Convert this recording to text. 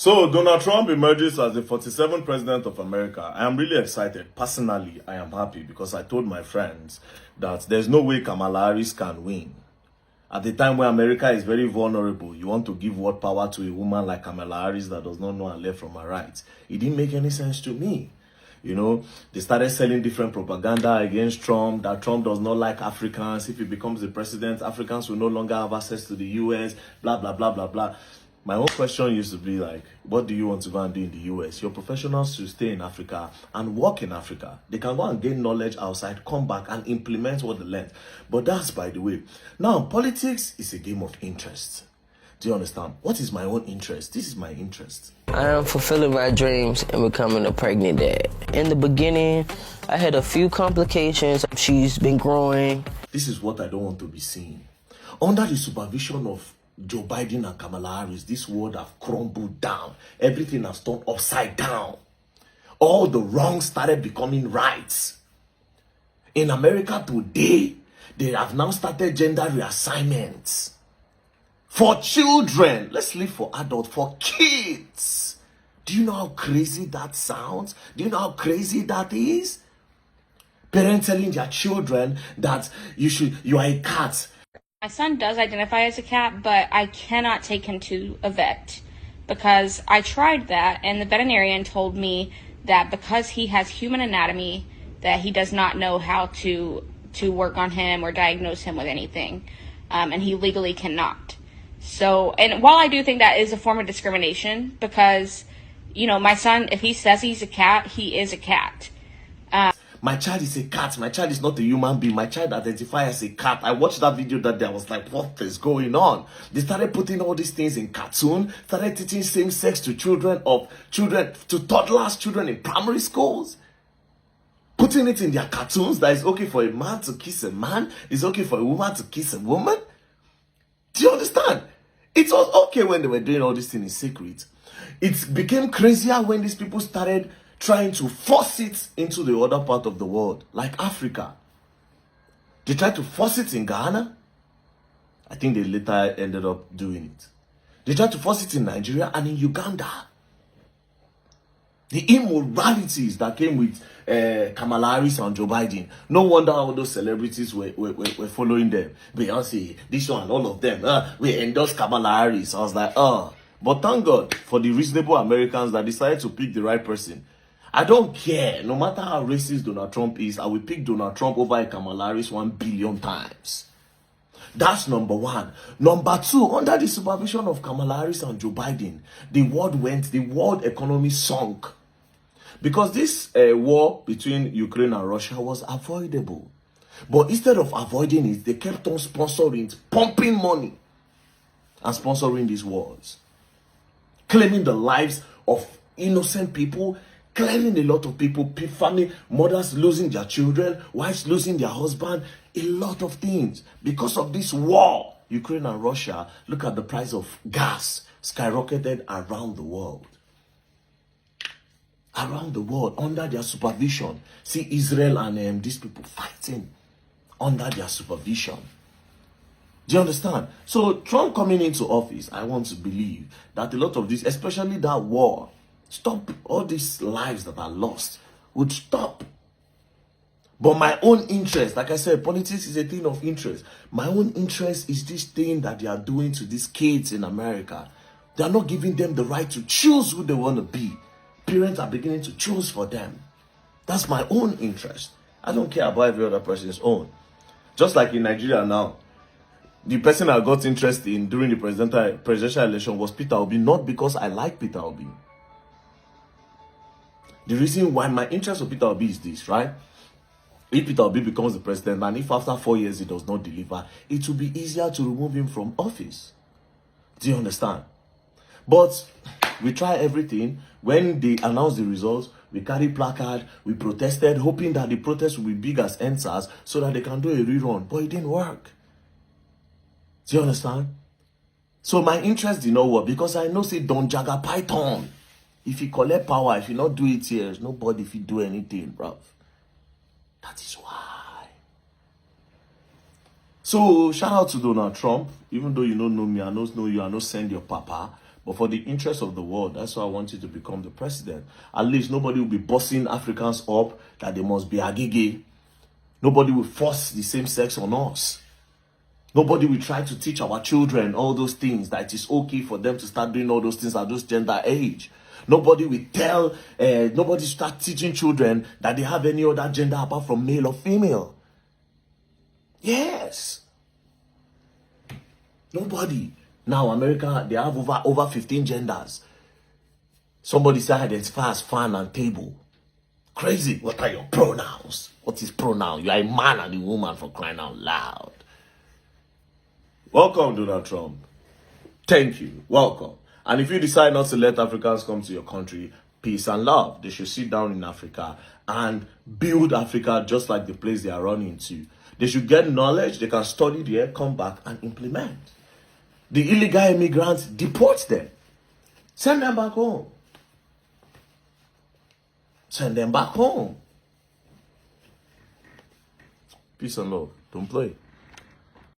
So, Donald Trump emerges as the 47th president of America. I am really excited. Personally, I am happy because I told my friends that there's no way Kamala Harris can win. At the time when America is very vulnerable, you want to give what power to a woman like Kamala Harris that does not know her left from her right. It didn't make any sense to me. You know, they started selling different propaganda against Trump, that Trump does not like Africans. If he becomes the president, Africans will no longer have access to the US, blah, blah, blah, blah, blah. My whole question used to be like, what do you want to go and do in the US? Your professionals should stay in Africa and work in Africa. They can go and gain knowledge outside, come back and implement what they learned. But that's by the way. Now, politics is a game of interest. Do you understand? What is my own interest? This is my interest. I am fulfilling my dreams and becoming a pregnant dad. In the beginning, I had a few complications. She's been growing. This is what I don't want to be seeing. Under the supervision of Joe Biden and Kamala Harris, this world have crumbled down. Everything has turned upside down. All the wrongs started becoming rights. In America today, they have now started gender reassignments. For children, let's leave for adults, for kids. Do you know how crazy that sounds? Do you know how crazy that is? Parents telling their children that you are a cat. My son does identify as a cat, but I cannot take him to a vet because I tried that, and the veterinarian told me that because he has human anatomy, that he does not know how to work on him or diagnose him with anything, and he legally cannot. So, and while I do think that is a form of discrimination, because, you know, my son, if he says he's a cat, he is a cat. My child is a cat. My child is not a human being. My child identifies as a cat. I watched that video that day. I was like, what is going on? They started putting all these things in cartoon, started teaching same sex to to toddlers, children in primary schools. Putting it in their cartoons that it's okay for a man to kiss a man, it's okay for a woman to kiss a woman. Do you understand? It was okay when they were doing all these things in secret. It became crazier when these people started trying to force it into the other part of the world, like Africa. They tried to force it in Ghana. I think they later ended up doing it. They tried to force it in Nigeria and in Uganda. The immoralities that came with Kamala Harris and Joe Biden. No wonder all those celebrities were following them. Beyonce, this one, all of them. We endorse Kamala Harris. I was like, But thank God for the reasonable Americans that decided to pick the right person. I don't care. No matter how racist Donald Trump is, I will pick Donald Trump over Kamala Harris 1 billion times. That's number one. Number two, under the supervision of Kamala Harris and Joe Biden, the world economy sunk. Because this war between Ukraine and Russia was avoidable. But instead of avoiding it, they kept on sponsoring it, pumping money and sponsoring these wars. Claiming the lives of innocent people, claiming a lot of people, family, mothers losing their children, wives losing their husband, a lot of things. Because of this war, Ukraine and Russia, look at the price of gas skyrocketed around the world. Around the world, under their supervision. See Israel and these people fighting under their supervision. Do you understand? So Trump coming into office, I want to believe that a lot of this, especially that war, stop all these lives that are lost, would stop. But my own interest, like I said, politics is a thing of interest. My own interest is this thing that they are doing to these kids in America. They are not giving them the right to choose who they want to be. Parents are beginning to choose for them. That's my own interest. I don't care about every other person's own. Just like in Nigeria now, the person I got interest in during the presidential election was Peter Obi, not because I like Peter Obi. The reason why my interest of Peter Obi is this, right? If Peter Obi becomes the president and if after 4 years he does not deliver, it will be easier to remove him from office. Do you understand? But we try everything. When they announced the results, we carried placard, we protested, hoping that the protest will be big as NSAS so that they can do a rerun. But it didn't work. Do you understand? So my interest did not work because I know say Don Jagger Python. If he collect power, if he not do it here, there's nobody if he do anything, bruv. That is why. So shout out to Donald Trump. Even though you don't know me, I don't know you, I don't send your papa. But But for the interest of the world, that's why I want you to become the president. At least nobody will be bossing Africans up that they must be agege. Nobody will force the same sex on us. Nobody will try to teach our children all those things, that it is okay for them to start doing all those things at those gender age. Nobody will nobody start teaching children that they have any other gender apart from male or female. Yes. Nobody. Now, America, they have over 15 genders. Somebody said identify as fan and table. Crazy. What are your pronouns? What is pronoun? You are a man and a woman, for crying out loud. Welcome, Donald Trump. Thank you. Welcome. And if you decide not to let Africans come to your country, peace and love. They should sit down in Africa and build Africa just like the place they are running to. They should get knowledge. They can study there, come back and implement. The illegal immigrants, deport them. Send them back home. Send them back home. Peace and love. Don't play.